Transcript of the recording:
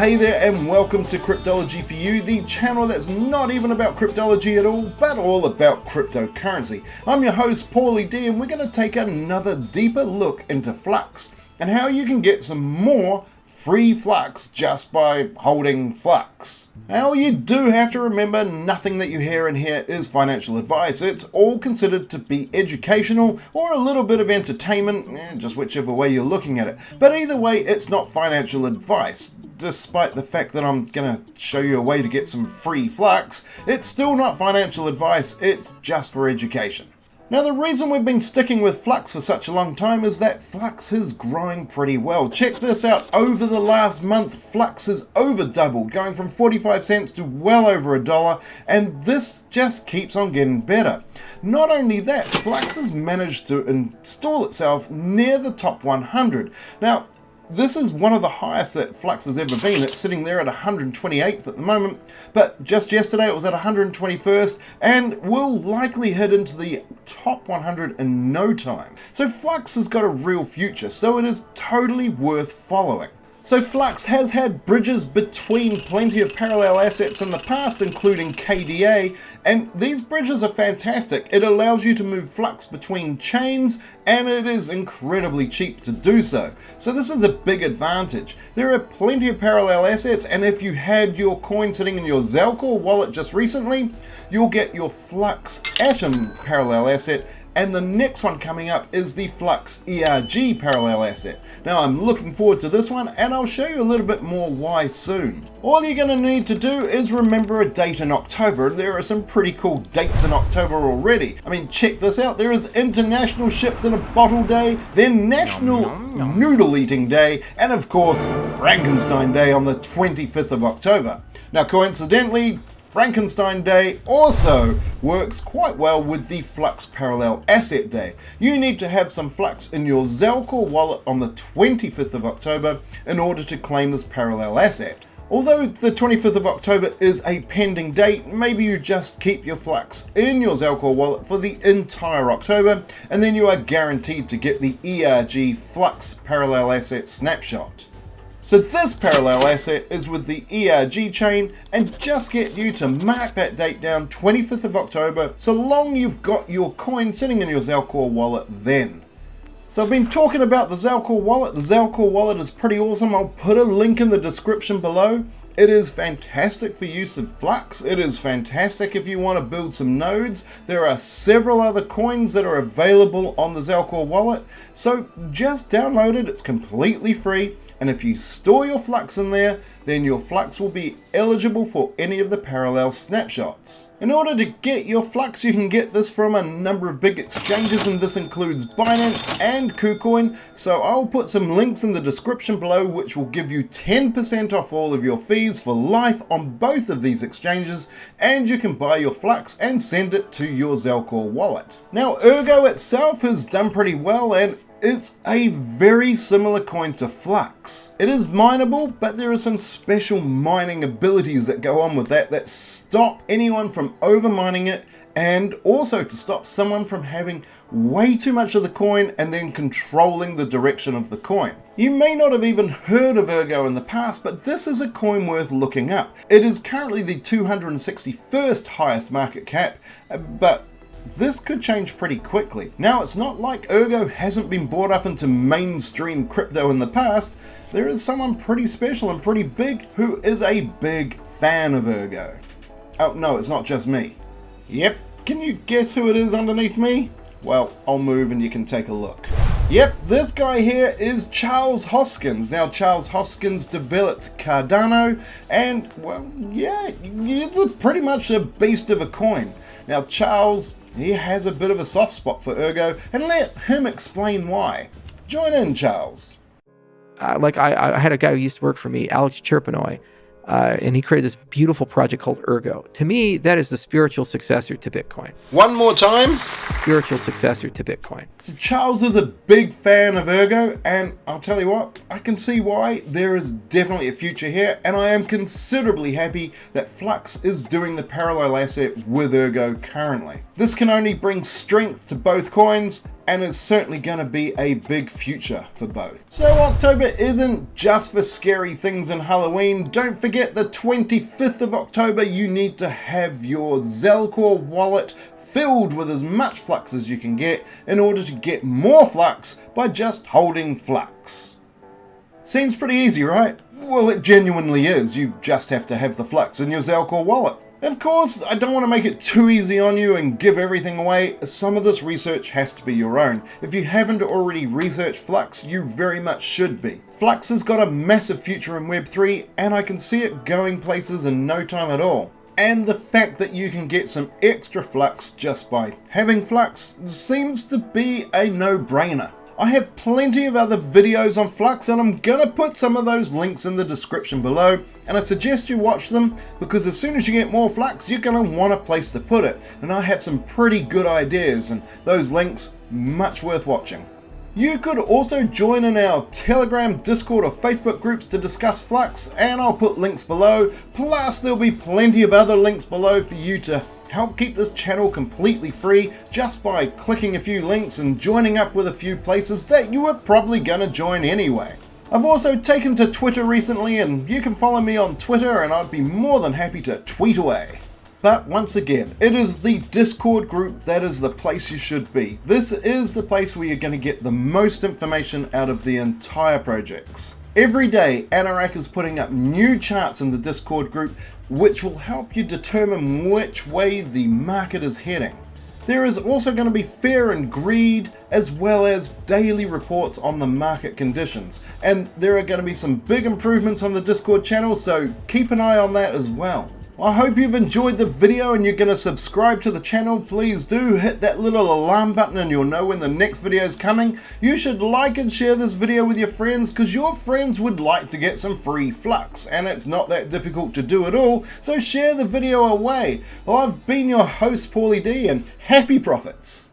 hey there and welcome to Cryptology for You, the channel that's not even about cryptology at all, but all about cryptocurrency. I'm your host, Paulie D, and we're going to take another deeper look into Flux and how you can get some more free Flux just by holding Flux. Now, you do have to remember nothing that you hear in here is financial advice. It's all considered to be educational or a little bit of entertainment, just whichever way you're looking at it. But either way, it's not financial advice. Despite the fact that I'm going to show you a way to get some free Flux, it's still not financial advice, it's just for education. Now, the reason we've been sticking with Flux for such a long time is that Flux is growing pretty well. Check this out, over the last month, Flux has over doubled, going from 45 cents to well over $1, and this just keeps on getting better. Not only that, Flux has managed to install itself near the top 100. Now, this is one of the highest that Flux has ever been. It's sitting there at 128th at the moment, but just yesterday it was at 121st and will likely hit into the top 100 in no time. So Flux has got a real future, so it is totally worth following. So Flux has had bridges between plenty of parallel assets in the past, including KDA, and these bridges are fantastic. It allows you to move Flux between chains, and it is incredibly cheap to do so. So this is a big advantage. There are plenty of parallel assets, and if you had your coin sitting in your Zelcore wallet just recently, you'll get your Flux Atom parallel asset, and the next one coming up is the Flux ERG parallel asset. Now, I'm looking forward to this one, and I'll show you a little bit more why soon. All you're going to need to do is remember a date in October. There are some pretty cool dates in October already. I mean, check this out. There is International Ships in a Bottle Day, then National Noodle Eating Day, and of course, Frankenstein Day on the 25th of October. Now, coincidentally, Frankenstein Day also works quite well with the Flux Parallel Asset Day. You need to have some Flux in your Zelcore wallet on the 25th of October in order to claim this parallel asset. Although the 25th of October is a pending date, maybe you just keep your Flux in your Zelcore wallet for the entire October, and then you are guaranteed to get the ERG Flux Parallel Asset Snapshot. So this parallel asset is with the ERG chain, and just get you to mark that date down, 25th of October, so long you've got your coin sitting in your Zelcore wallet then. So I've been talking about the Zelcore wallet. The Zelcore wallet is pretty awesome. I'll put a link in the description below. It is fantastic for use of Flux. It is fantastic if you want to build some nodes. There are several other coins that are available on the Zelcore wallet. So just download it. It's completely free. And if you store your Flux in there, then your Flux will be eligible for any of the parallel snapshots. In order to get your Flux, you can get this from a number of big exchanges, and this includes Binance and KuCoin. So I'll put some links in the description below, which will give you 10% off all of your fees for life on both of these exchanges, and you can buy your Flux and send it to your Zelcore wallet. Now, Ergo itself has done pretty well, and it's a very similar coin to Flux. It is mineable, but there are some special mining abilities that go on with that stop anyone from over-mining it, and also to stop someone from having way too much of the coin and then controlling the direction of the coin. You may not have even heard of Ergo in the past, but this is a coin worth looking up. It is currently the 261st highest market cap, but this could change pretty quickly. Now, it's not like Ergo hasn't been brought up into mainstream crypto in the past. There is someone pretty special and pretty big who is a big fan of Ergo. Oh no, it's not just me. Yep, can you guess who it is underneath me? Well, I'll move and you can take a look. Yep, this guy here is Charles Hoskinson. Now, Charles Hoskinson developed Cardano, and well, yeah, it's pretty much a beast of a coin. Now, Charles, he has a bit of a soft spot for Ergo, and let him explain why. Join in, Charles. I had a guy who used to work for me, Alex Chirpinoy, and he created this beautiful project called Ergo. To me, that is the spiritual successor to Bitcoin. One more time. Spiritual successor to Bitcoin. So Charles is a big fan of Ergo, and I'll tell you what, I can see why. There is definitely a future here, and I am considerably happy that Flux is doing the parallel asset with Ergo currently. This can only bring strength to both coins, and is certainly going to be a big future for both. So October isn't just for scary things and Halloween. Don't forget the 25th of October, you need to have your Zelcore wallet filled with as much Flux as you can get in order to get more Flux by just holding Flux. Seems pretty easy, right? Well, it genuinely is. You just have to have the Flux in your Zelcore wallet. Of course, I don't want to make it too easy on you and give everything away. Some of this research has to be your own. If you haven't already researched Flux, you very much should be. Flux has got a massive future in Web3, and I can see it going places in no time at all. And the fact that you can get some extra Flux just by having Flux seems to be a no-brainer. I have plenty of other videos on Flux, and I'm gonna put some of those links in the description below, and I suggest you watch them because as soon as you get more Flux, you're gonna want a place to put it, and I have some pretty good ideas, and those links much worth watching. You could also join in our Telegram, Discord or Facebook groups to discuss Flux, and I'll put links below, plus there'll be plenty of other links below for you to help keep this channel completely free just by clicking a few links and joining up with a few places that you were probably gonna join anyway. I've also taken to Twitter recently, and you can follow me on Twitter and I'd be more than happy to tweet away. But once again, it is the Discord group that is the place you should be. This is the place where you're going to get the most information out of the entire projects. Every day, Anorak is putting up new charts in the Discord group, which will help you determine which way the market is heading. There is also going to be fear and greed, as well as daily reports on the market conditions. And there are going to be some big improvements on the Discord channel, so keep an eye on that as well. I hope you've enjoyed the video and you're going to subscribe to the channel. Please do hit that little alarm button and you'll know when the next video is coming. You should like and share this video with your friends because your friends would like to get some free Flux, and it's not that difficult to do at all, so share the video away. Well, I've been your host, Paulie D, and happy profits!